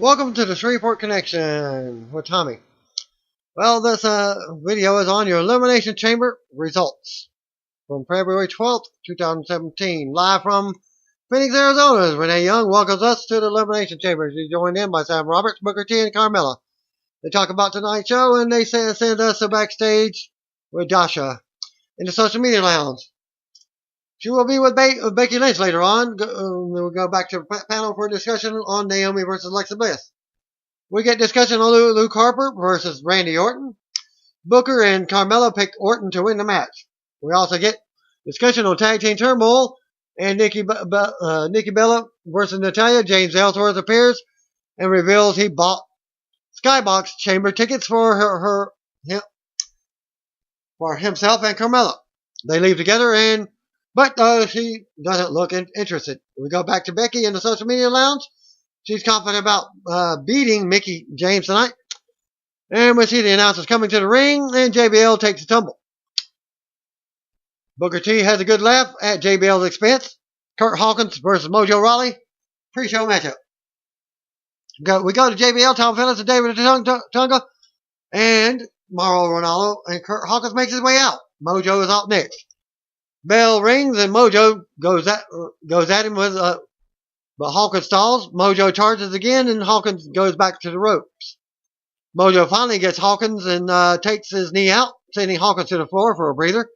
Welcome to the Shreveport Connection with Tommy. Well, this video is on your Elimination Chamber results from February 12th, 2017. Live from Phoenix, Arizona. Renee Young welcomes us to the Elimination Chamber. She's joined in by Sam Roberts, Booker T, and Carmella. They talk about tonight's show, and they send us a backstage with Dasha in the social media lounge. She will be with Becky Lynch later on. We'll go back to the panel for a discussion on Naomi versus Alexa Bliss. We get discussion on Luke Harper versus Randy Orton. Booker and Carmella pick Orton to win the match. We also get discussion on Tag Team Turmoil and Nikki Bella versus Natalya. James Ellsworth appears and reveals he bought Skybox Chamber tickets for himself and Carmella. They leave together but she doesn't look interested. We go back to Becky in the social media lounge. She's confident about beating Mickie James tonight. And we see the announcers coming to the ring, and JBL takes a tumble. Booker T has a good laugh at JBL's expense. Kurt Hawkins versus Mojo Rawley. Pre-show matchup. We go to JBL, Tom Phillips, and David Tunga, and Mauro Ronaldo, and Kurt Hawkins makes his way out. Mojo is out next. Bell rings and Mojo goes at him with but Hawkins stalls. Mojo charges again and Hawkins goes back to the ropes. Mojo finally gets Hawkins and takes his knee out, sending Hawkins to the floor for a breather.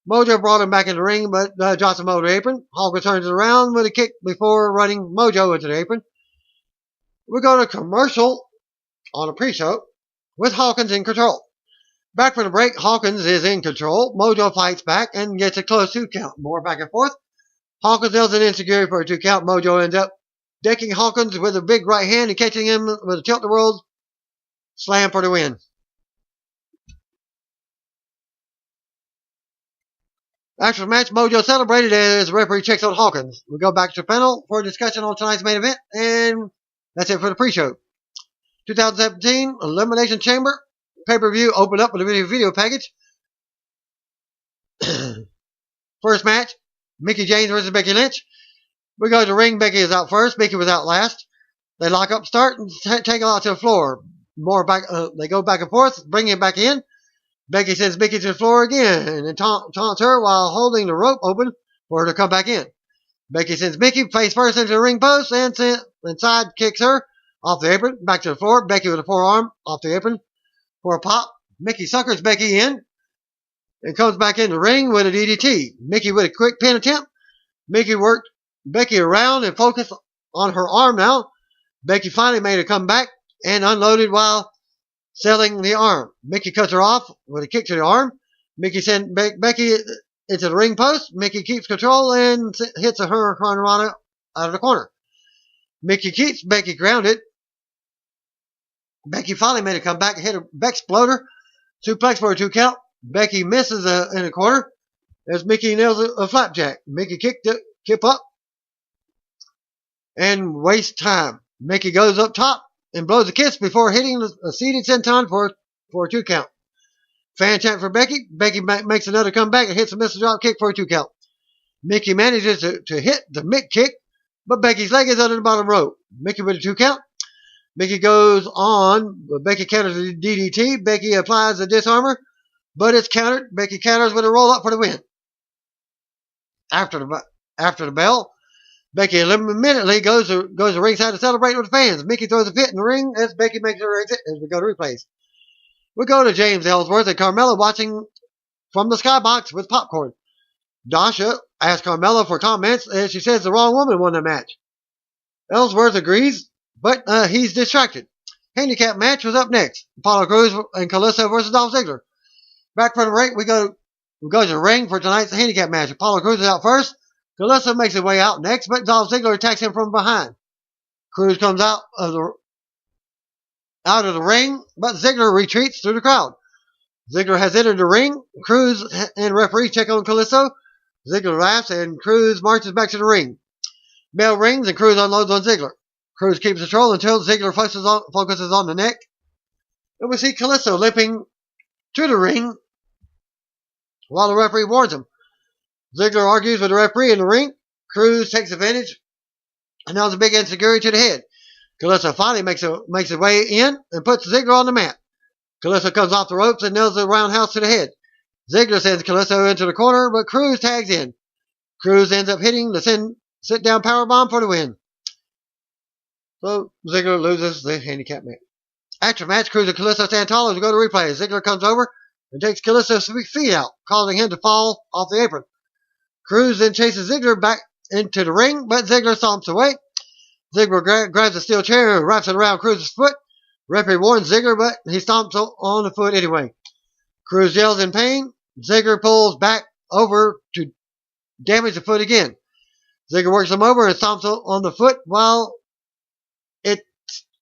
Mojo brought him back in the ring but drops him over the apron. Hawkins turns it around with a kick before running Mojo into the apron. We go to commercial on a pre-show with Hawkins in control. Back from the break, Hawkins is in control. Mojo fights back and gets a close 2 count. More back and forth. Hawkins yells an insecurity for a 2 count. Mojo ends up decking Hawkins with a big right hand and catching him with a tilt-the-world slam for the win. After the match, Mojo celebrated as the referee checks on Hawkins. We go back to the panel for a discussion on tonight's main event, and that's it for the pre-show. 2017 Elimination Chamber pay-per-view opened up with a video package. First match, Mickie James versus Becky Lynch. We go to the ring. Becky is out first. Becky was out last. They lock up, start, and take her out to the floor. They go back and forth, bring him back in. Becky sends Mickie to the floor again and taunts her while holding the rope open for her to come back in. Becky sends Mickie face first into the ring post and side kicks her off the apron, back to the floor. Becky with a forearm off the apron for a pop. Mickie suckers Becky in and comes back in the ring with a DDT. Mickie with a quick pin attempt. Mickie worked Becky around and focused on her arm now. Becky finally made a comeback and unloaded while selling the arm. Mickie cuts her off with a kick to the arm. Mickie sent Becky into the ring post. Mickie keeps control and hits a hurricanrana out of the corner. Mickie keeps Becky grounded. Becky finally made a comeback and hit a Bexploder suplex for a 2 count. Becky misses in the corner as Mickie nails a flapjack. Mickie kicked it, kip up, and wastes time. Mickie goes up top and blows a kiss before hitting a seated senton for a 2 count. Fan chant for Becky. Becky makes another comeback and hits a missile drop kick for a 2 count. Mickie manages to hit the Mick kick, but Becky's leg is under the bottom rope. Mickie with a 2 count. Mickie goes on. Becky counters the DDT. Becky applies the disarmor, but it's countered. Becky counters with a roll up for the win. After the bell, Becky immediately goes to ringside to celebrate with the fans. Mickie throws a fit in the ring as Becky makes her exit as we go to replays. We go to James Ellsworth and Carmella watching from the skybox with popcorn. Dasha asks Carmella for comments as she says the wrong woman won the match. Ellsworth agrees, but he's distracted. Handicap match was up next. Apollo Crews and Kalisto versus Dolph Ziggler. Back from the break, we go to the ring for tonight's handicap match. Apollo Crews is out first. Kalisto makes his way out next, but Dolph Ziggler attacks him from behind. Crews comes out of the ring, but Ziggler retreats through the crowd. Ziggler has entered the ring. Crews and referee check on Kalisto. Ziggler laughs and Crews marches back to the ring. Bell rings and Crews unloads on Ziggler. Crews keeps control until Ziggler focuses on the neck. And we see Kalisto limping to the ring while the referee warns him. Ziggler argues with the referee in the ring. Crews takes advantage and nails a big insecurity to the head. Callisto finally makes his way in and puts Ziggler on the mat. Callisto comes off the ropes and nails the roundhouse to the head. Ziggler sends Callisto into the corner, but Cruz tags in. Cruz ends up hitting the sit-down powerbomb for the win. So Ziggler loses the handicap match. After the match, Cruz and Callisto stand tall as we go to replay. Ziggler comes over and takes Callisto's feet out, causing him to fall off the apron. Cruz then chases Ziggler back into the ring, but Ziggler stomps away. Ziggler grabs a steel chair and wraps it around Cruz's foot. Referee warns Ziggler, but he stomps on the foot anyway. Cruz yells in pain. Ziggler pulls back over to damage the foot again. Ziggler works him over and stomps on the foot while it's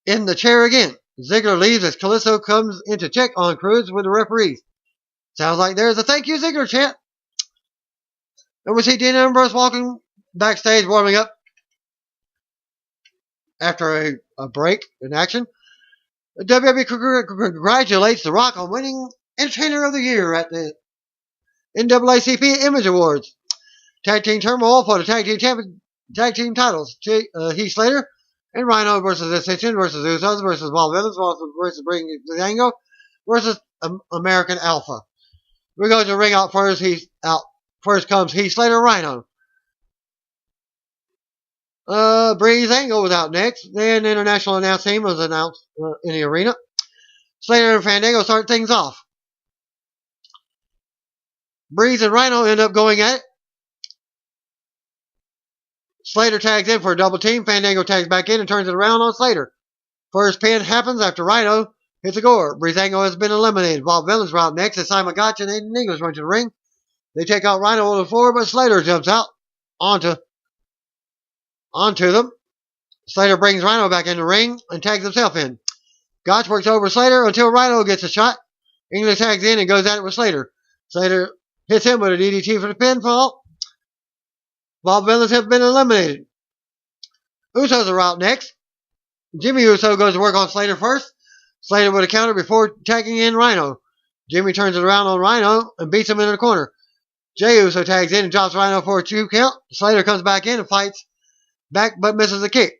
in the chair again. Ziggler leaves as Callisto comes in to check on Cruz with the referees. Sounds like there's a thank you Ziggler chant. And we see Dean Ambrose walking backstage warming up after a break in action. The WWE congratulates The Rock on winning Entertainer of the Year at the NAACP Image Awards. Tag team turmoil for the tag team titles. Heath Slater and Rhino versus Ascension versus Usos versus Wild Villains versus Breezango versus American Alpha. We go to the ring out first. First comes Heath Slater, Rhino. Breezango was out next. Then the international announce team was announced in the arena. Slater and Fandango start things off. Breeze and Rhino end up going at it. Slater tags in for a double team. Fandango tags back in and turns it around on Slater. First pin happens after Rhino hits a gore. Breezango has been eliminated. Wild Villains were out next as Simon Gotch and Aiden English run to the ring. They take out Rhino on the floor, but Slater jumps out onto them. Slater brings Rhino back in the ring and tags himself in. Gotch works over Slater until Rhino gets a shot. English tags in and goes at it with Slater. Slater hits him with a DDT for the pinfall. Wild Villains have been eliminated. Usos are out next. Jimmy Uso goes to work on Slater first. Slater with a counter before tagging in Rhino. Jimmy turns it around on Rhino and beats him in the corner. Jey Uso tags in and drops Rhino for a 2 count. Slater comes back in and fights back but misses the kick.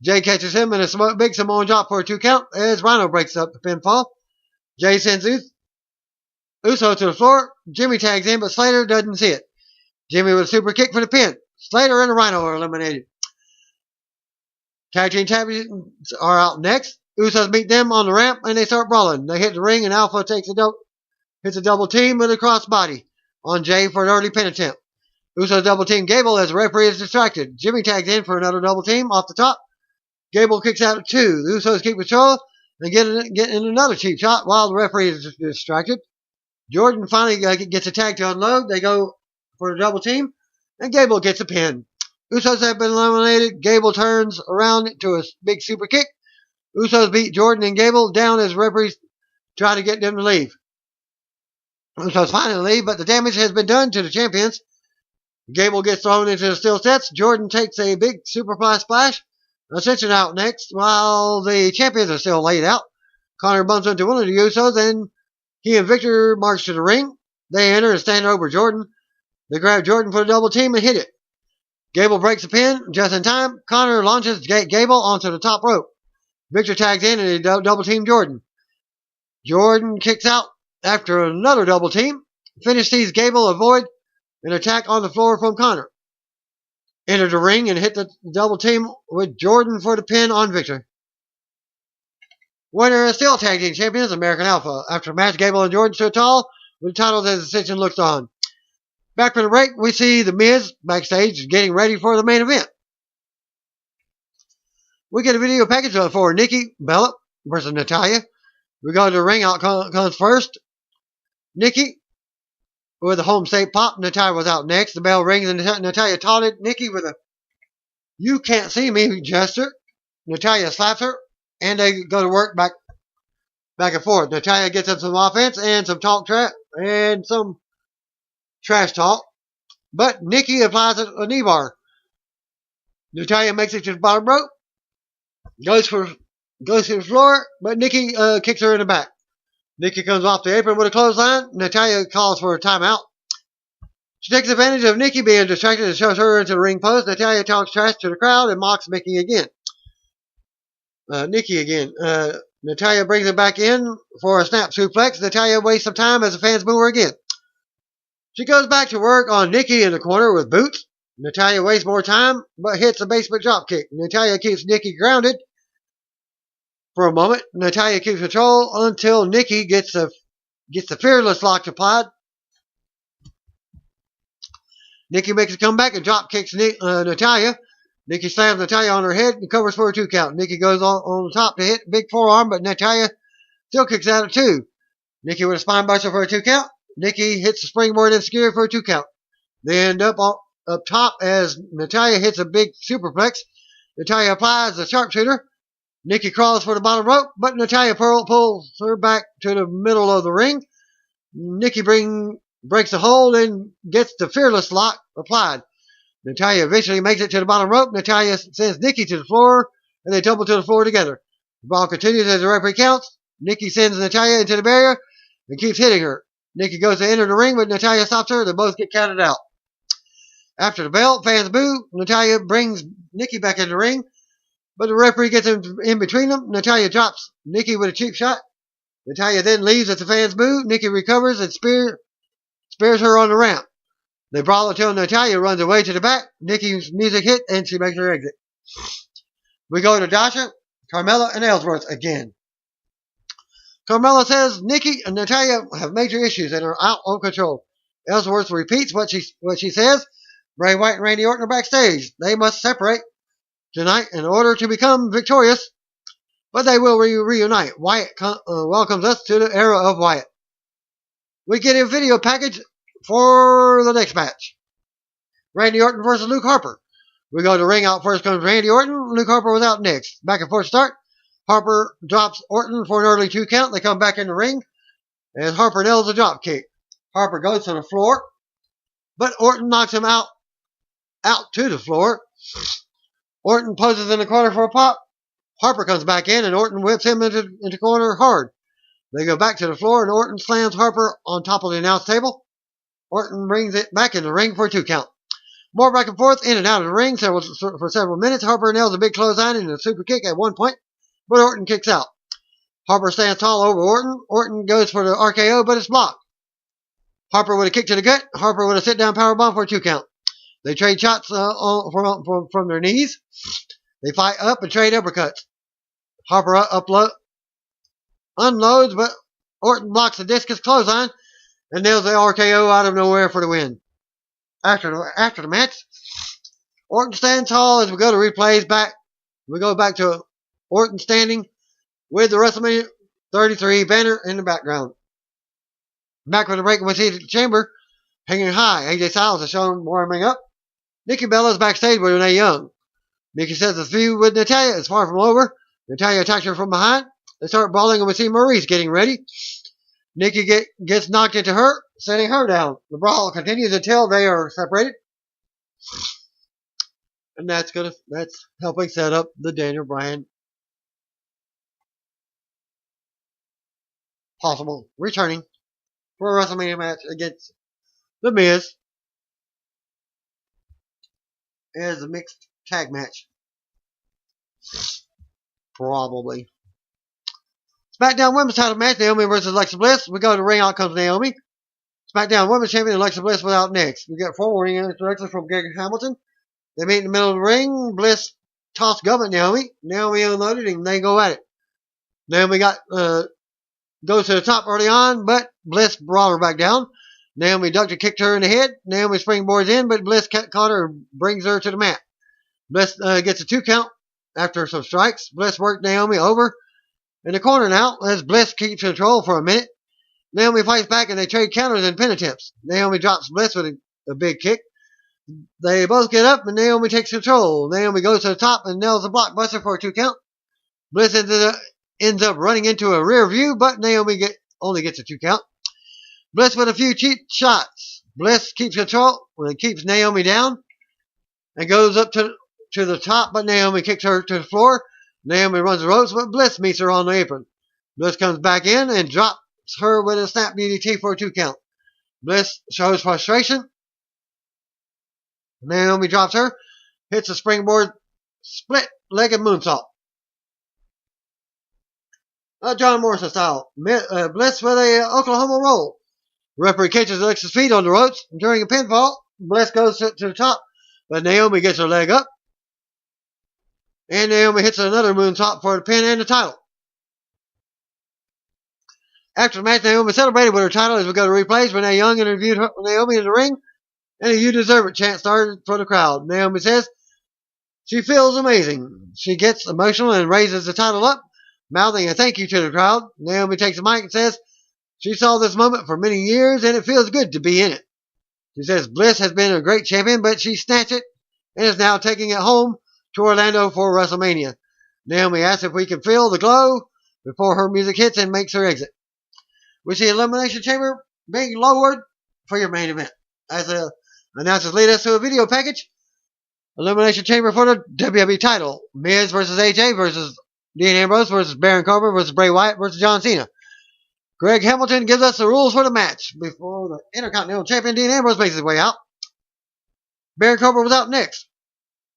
Jey catches him in a big Samoan drop for a 2 count as Rhino breaks up the pinfall. Jey sends Uso to the floor. Jimmy tags in, but Slater doesn't see it. Jimmy with a super kick for the pin. Slater and Rhino are eliminated. Tag team champions are out next. Usos meet them on the ramp and they start brawling. They hit the ring and Alpha hits a double team with a crossbody on Jey for an early pin attempt. Usos double team Gable as the referee is distracted. Jimmy tags in for another double team off the top. Gable kicks out at 2. The Usos keep control and get in another cheap shot while the referee is distracted. Jordan finally gets a tag to unload. They go for the double team and Gable gets a pin. Usos have been eliminated. Gable turns around to a big super kick. Usos beat Jordan and Gable down as referees try to get them to leave. Usos finally leave, but the damage has been done to the champions. Gable gets thrown into the steel sets. Jordan takes a big superfly splash. Ascension out next while the champions are still laid out. Connor bumps into one of the Usos and he and Victor march to the ring. They enter and stand over Jordan. They grab Jordan for the double team and hit it. Gable breaks the pin just in time. Connor launches Gable onto the top rope. Victor tags in and he double team Jordan. Jordan kicks out after another double team. Finish sees Gable avoid an attack on the floor from Connor. Enter the ring and hit the double team with Jordan for the pin on Victor. Winner is still tag team champions, American Alpha. After the match, Gable and Jordan stood tall with the titles as Ascension looks on. Back from the break, we see The Miz backstage getting ready for the main event. We get a video package for Nikki Bella versus Natalya. We go to the ring. Out comes first Nikki with a home state pop. Natalya was out next. The bell rings and Natalya taunted Nikki with a "you can't see me" gesture. Natalya slaps her and they go to work back and forth. Natalya gets up some offense and some some trash talk. But Nikki applies a knee bar. Natalya makes it to the bottom rope. Goes to the floor, but Nikki kicks her in the back. Nikki comes off the apron with a clothesline. Natalya calls for a timeout. She takes advantage of Nikki being distracted and shoves her into the ring post. Natalya talks trash to the crowd and mocks Nikki again. Nikki again. Natalya brings her back in for a snap suplex. Natalya wastes some time as the fans boo her again. She goes back to work on Nikki in the corner with boots. Natalya wastes more time, but hits a basement dropkick. Natalya keeps Nikki grounded for a moment. Natalya keeps control until Nikki gets the fearless lock applied. Nikki makes a comeback and drop kicks Natalya. Nikki slams Natalya on her head and covers for a 2 count. Nikki goes on the top to hit big forearm, but Natalya still kicks out at 2. Nikki with a spine buster for a 2 count. Nikki hits the springboard and skewer for a 2 count. They end up top as Natalya hits a big superplex. Natalya applies the sharpshooter. Nikki crawls for the bottom rope, but Natalya pulls her back to the middle of the ring. Nikki breaks the hold and gets the fearless lock applied. Natalya eventually makes it to the bottom rope. Natalya sends Nikki to the floor, and they tumble to the floor together. The brawl continues as the referee counts. Nikki sends Natalya into the barrier and keeps hitting her. Nikki goes to enter the ring, but Natalya stops her. They both get counted out. After the bell, fans boo. Natalya brings Nikki back in the ring, but the referee gets in between them. Natalya drops Nikki with a cheap shot. Natalya then leaves as the fans boo. Nikki recovers and spears her on the ramp. They brawl until Natalya runs away to the back. Nikki's music hit, and she makes her exit. We go to Dasha, Carmella, and Ellsworth again. Carmella says Nikki and Natalya have major issues and are out of control. Ellsworth repeats what she says. Bray Wyatt and Randy Orton are backstage. They must separate tonight in order to become victorious, but they will reunite. Wyatt welcomes us to the era of Wyatt. We get a video package for the next match. Randy Orton versus Luke Harper. We go to ring out. First comes Randy Orton. Luke Harper was out next. Back and forth start. Harper drops Orton for an early 2 count. They come back in the ring, and Harper nails a drop kick. Harper goes to the floor, but Orton knocks him out to the floor. Orton poses in the corner for a pop. Harper comes back in, and Orton whips him into corner hard. They go back to the floor, and Orton slams Harper on top of the announce table. Orton brings it back in the ring for a 2 count. More back and forth, in and out of the ring for several minutes. Harper nails a big clothesline and a super kick at one point, but Orton kicks out. Harper stands tall over Orton. Orton goes for the RKO, but it's blocked. Harper with a kick to the gut. Harper with a sit-down powerbomb for a 2 count. They trade shots from their knees. They fight up and trade uppercuts. Harper unloads, but Orton blocks the discus clothesline and nails the RKO out of nowhere for the win. After the match, Orton stands tall as we go to replays back. We go back to Orton standing with the WrestleMania 33 banner in the background. Back from the break, we see the chamber hanging high. AJ Styles is shown warming up. Nikki Bella is backstage with Renee Young. Nikki says the feud with Natalya is far from over. Natalya attacks her from behind. They start brawling, and we see Maurice getting ready. Nikki gets knocked into her, setting her down. The brawl continues until they are separated. And that's helping set up the Daniel Bryan possible returning for a WrestleMania match against The Miz as a mixed tag match. Probably. SmackDown Women's title match, Naomi versus Alexa Bliss. We go to ring, out comes Naomi. SmackDown Women's Champion Alexa Bliss without next. We get 4 ring instructions from Greg Hamilton. They meet in the middle of the ring. Bliss tossed gum at Naomi. Naomi unloaded and they go at it. Naomi goes to the top early on, but Bliss brought her back down. Naomi ducked and kicked her in the head. Naomi springboards in, but Bliss caught her and brings her to the mat. Bliss gets a 2 count after some strikes. Bliss worked Naomi over in the corner now as Bliss keeps control for a minute. Naomi fights back and they trade counters and pin attempts. Naomi drops Bliss with a big kick. They both get up and Naomi takes control. Naomi goes to the top and nails a blockbuster for a 2 count. Bliss ends up running into a rear view, but Naomi only gets a 2 count. Bliss with a few cheap shots. Bliss keeps control when it keeps Naomi down and goes up to the top, but Naomi kicks her to the floor. Naomi runs the ropes, but Bliss meets her on the apron. Bliss comes back in and drops her with a snap DDT for a 2 count. Bliss shows frustration. Naomi drops her, hits a springboard split-legged moonsault. John Morrison style. Bliss with a Oklahoma roll. Referee catches Alexa's feet on the ropes during a pinfall. Bliss goes to the top, but Naomi gets her leg up. And Naomi hits another moonsault for the pin and the title. After the match, Naomi celebrated with her title as we go to replays. Renee Young interviewed Naomi in the ring, and a "You deserve it" chant started for the crowd. Naomi says she feels amazing. She gets emotional and raises the title up, mouthing a thank you to the crowd. Naomi takes the mic and says she saw this moment for many years, and it feels good to be in it. She says Bliss has been a great champion, but she snatched it and is now taking it home to Orlando for WrestleMania. Naomi asks if we can feel the glow before her music hits and makes her exit. We see Elimination Chamber being lowered for your main event. As the announcers lead us to a video package, Elimination Chamber for the WWE title. Miz versus AJ versus Dean Ambrose versus Baron Corbin versus Bray Wyatt versus John Cena. Greg Hamilton gives us the rules for the match before the Intercontinental Champion Dean Ambrose makes his way out. Baron Corbin was out next.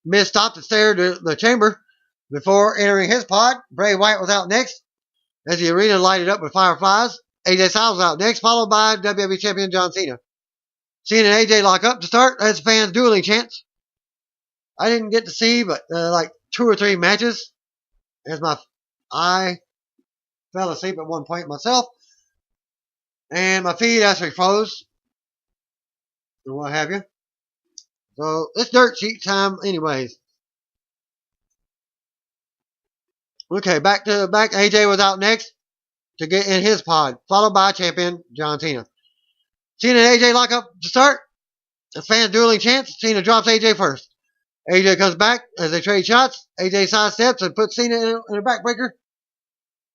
Miz stopped and stared at the chamber before entering his pod. Bray Wyatt was out next as the arena lighted up with fireflies. AJ Styles was out next, followed by WWE Champion John Cena. Cena and AJ lock up to start as fans dueling chants. I didn't get to see but like 2 or 3 matches as I fell asleep at one point myself. And my feed actually froze. And what have you. So it's dirt sheet time anyways. Okay, back. AJ was out next to get in his pod, followed by champion John Cena. Cena and AJ lock up to start. The fans dueling chants. Cena drops AJ first. AJ comes back as they trade shots. AJ sidesteps and puts Cena in a backbreaker.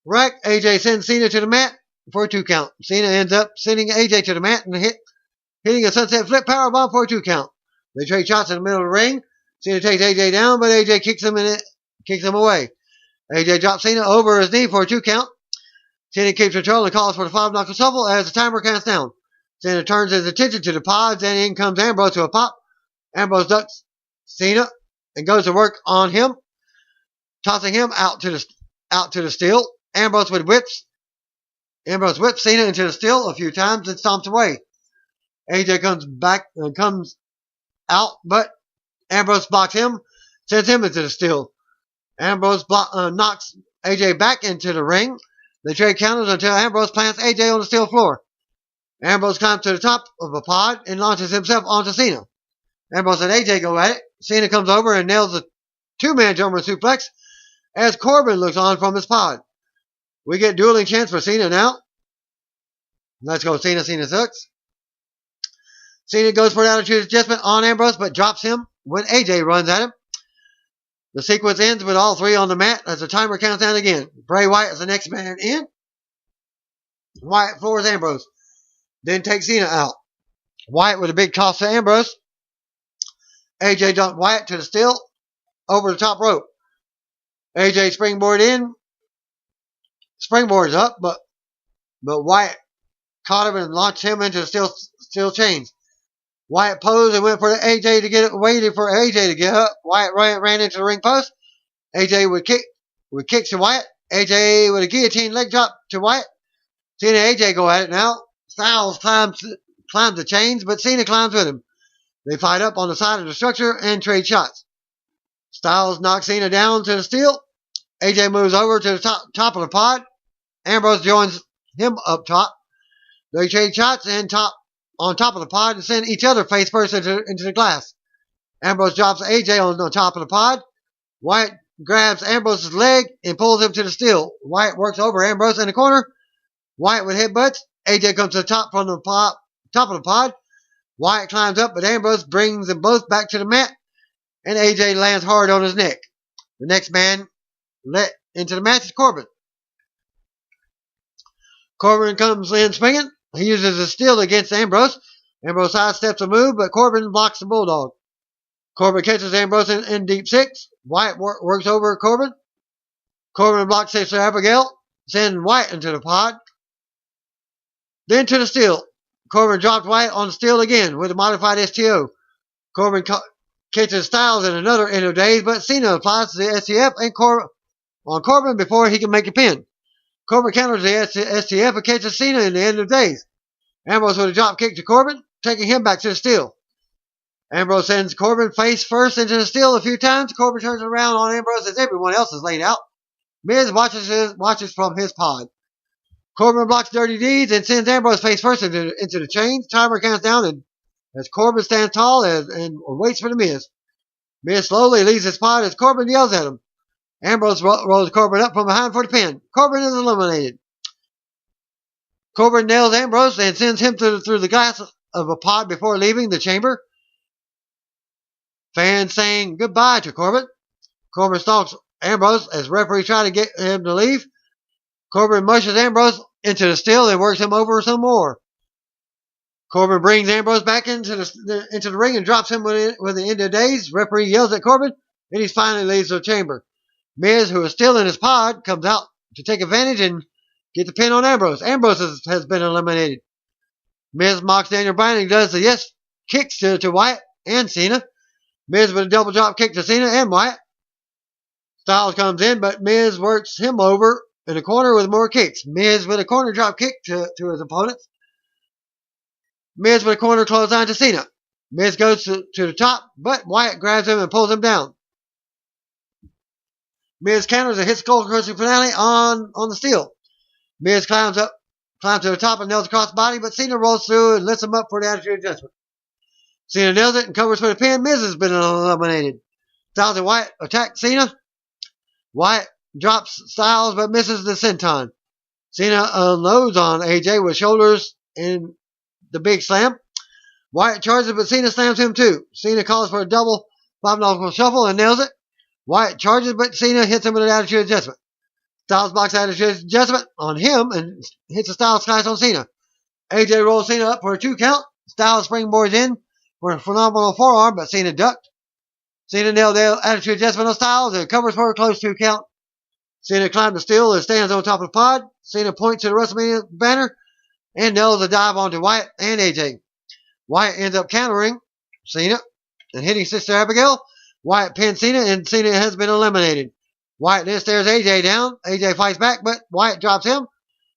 Right, AJ sends Cena to the mat for a 2 count. Cena ends up sending AJ to the mat and hitting a sunset flip powerbomb for a 2 count. They trade shots in the middle of the ring. Cena takes AJ down, but AJ kicks him away. AJ drops Cena over his knee for a 2 count. Cena keeps control and calls for the 5-knuckle shuffle as the timer counts down. Cena turns his attention to the pods, and in comes Ambrose to a pop. Ambrose ducks Cena and goes to work on him, tossing him out to the steel. Ambrose whips Cena into the steel a few times and stomps away. AJ comes out, but Ambrose blocks him, sends him into the steel. Ambrose knocks AJ back into the ring. They trade counters until Ambrose plants AJ on the steel floor. Ambrose climbs to the top of a pod and launches himself onto Cena. Ambrose and AJ go at it. Cena comes over and nails a 2-man German suplex as Corbin looks on from his pod. We get dueling chants for Cena now. Let's go Cena, Cena sucks. Cena goes for an attitude adjustment on Ambrose but drops him when AJ runs at him. The sequence ends with all 3 on the mat as the timer counts down again. Bray Wyatt is the next man in. Wyatt floors Ambrose, then takes Cena out. Wyatt with a big toss to Ambrose. AJ dumped Wyatt to the steel over the top rope. AJ springboards up, but Wyatt caught him and launched him into the steel chains. Wyatt posed and went for AJ to get it, waited for AJ to get up. Wyatt ran into the ring post. AJ with kicks to Wyatt. AJ with a guillotine leg drop to Wyatt. Cena and AJ go at it now. Styles climbs the chains, but Cena climbs with him. They fight up on the side of the structure and trade shots. Styles knocks Cena down to the steel. AJ moves over to the top of the pod. Ambrose joins him up top. They trade shots on top of the pod and send each other face first into the glass. Ambrose drops AJ on the top of the pod. Wyatt grabs Ambrose's leg and pulls him to the steel. Wyatt works over Ambrose in the corner. Wyatt with headbutts. AJ comes to the top of the pod. Wyatt climbs up, but Ambrose brings them both back to the mat, and AJ lands hard on his neck. The next man let into the match is Corbin. Corbin comes in swinging. He uses his steel against Ambrose. Ambrose sidesteps a move, but Corbin blocks the Bulldog. Corbin catches Ambrose in deep 6. Wyatt works over Corbin. Corbin blocks Sister Abigail, sending Wyatt into the pod. Then to the steel. Corbin dropped Wyatt on the steel again with a modified STO. Corbin catches Styles in another Endo Days, but Cena applies the STF on Corbin before he can make a pin. Corbin counters the STF and catches Cena in the end of days. Ambrose with a drop kick to Corbin, taking him back to the steel. Ambrose sends Corbin face first into the steel a few times. Corbin turns around on Ambrose as everyone else is laid out. Miz watches from his pod. Corbin blocks Dirty Deeds and sends Ambrose face first into the chains. Timer counts down and as Corbin stands tall and waits for the Miz. Miz slowly leaves his pod as Corbin yells at him. Ambrose rolls Corbin up from behind for the pin. Corbin is eliminated. Corbin nails Ambrose and sends him through the glass of a pod before leaving the chamber. Fans saying goodbye to Corbin. Corbin stalks Ambrose as referee tries to get him to leave. Corbin mushes Ambrose into the steel and works him over some more. Corbin brings Ambrose back into the ring and drops him with the end of days. Referee yells at Corbin and he finally leaves the chamber. Miz, who is still in his pod, comes out to take advantage and get the pin on Ambrose. Ambrose has been eliminated. Miz mocks Daniel Bryan and does the yes kicks to Wyatt and Cena. Miz with a double drop kick to Cena and Wyatt. Styles comes in, but Miz works him over in the corner with more kicks. Miz with a corner drop kick to his opponents. Miz with a corner clothesline to Cena. Miz goes to the top, but Wyatt grabs him and pulls him down. Miz counters and hits skull crushing finale on the steel. Miz climbs to the top and nails a crossbody, but Cena rolls through and lifts him up for the attitude adjustment. Cena nails it and covers for the pin. Miz has been eliminated. Styles and Wyatt attack Cena. Wyatt drops Styles but misses the senton. Cena unloads on AJ with shoulders and the big slam. Wyatt charges but Cena slams him too. Cena calls for a double 5-knuckle shuffle and nails it. Wyatt charges but Cena hits him with an attitude adjustment. Styles blocks attitude adjustment on him and hits a Styles slice on Cena. AJ rolls Cena up for a 2 count. Styles springboards in for a phenomenal forearm, but Cena ducked. Cena nailed the attitude adjustment on Styles and covers for a close 2 count. Cena climbs the steel and stands on top of the pod. Cena points to the WrestleMania banner and nails a dive onto Wyatt and AJ. Wyatt ends up countering Cena and hitting Sister Abigail. Wyatt pins Cena and Cena has been eliminated. Wyatt then stares AJ down. AJ fights back, but Wyatt drops him.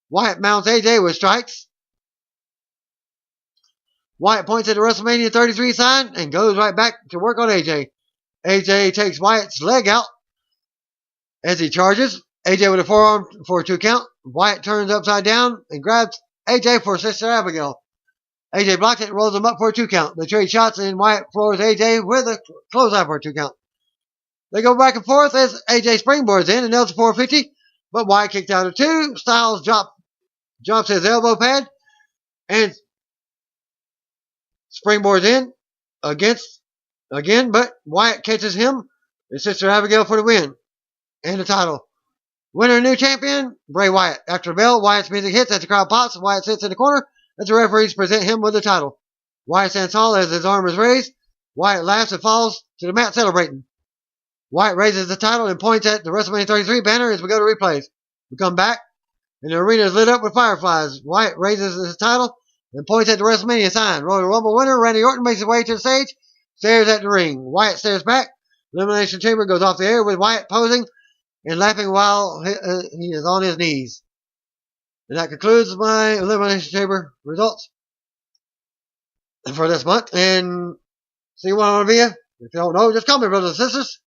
Wyatt mounts AJ with strikes. Wyatt points at the WrestleMania 33 sign and goes right back to work on AJ. AJ takes Wyatt's leg out as he charges. AJ with a forearm for a 2 count. Wyatt turns upside down and grabs AJ for Sister Abigail. AJ blocks it and rolls him up for a 2 count. They trade shots and Wyatt floors AJ with a clothesline for a 2 count. They go back and forth as AJ springboards in and nails a 450, but Wyatt kicked out of 2. Styles drops his elbow pad and springboards in again, but Wyatt catches him and Sister Abigail for the win and the title. Winner, new champion, Bray Wyatt. After the bell, Wyatt's music hits as the crowd pops. Wyatt sits in the corner as the referees present him with the title. Wyatt stands tall as his arm is raised. Wyatt laughs and falls to the mat celebrating. Wyatt raises the title and points at the WrestleMania 33 banner as we go to replays. We come back and the arena is lit up with fireflies. Wyatt raises his title and points at the WrestleMania sign. Royal Rumble winner Randy Orton makes his way to the stage, stares at the ring. Wyatt stares back. Elimination Chamber goes off the air with Wyatt posing and laughing while he is on his knees. And that concludes my Elimination Chamber results for this month. And see what I want to be. If you don't know, just call me, brothers and sisters.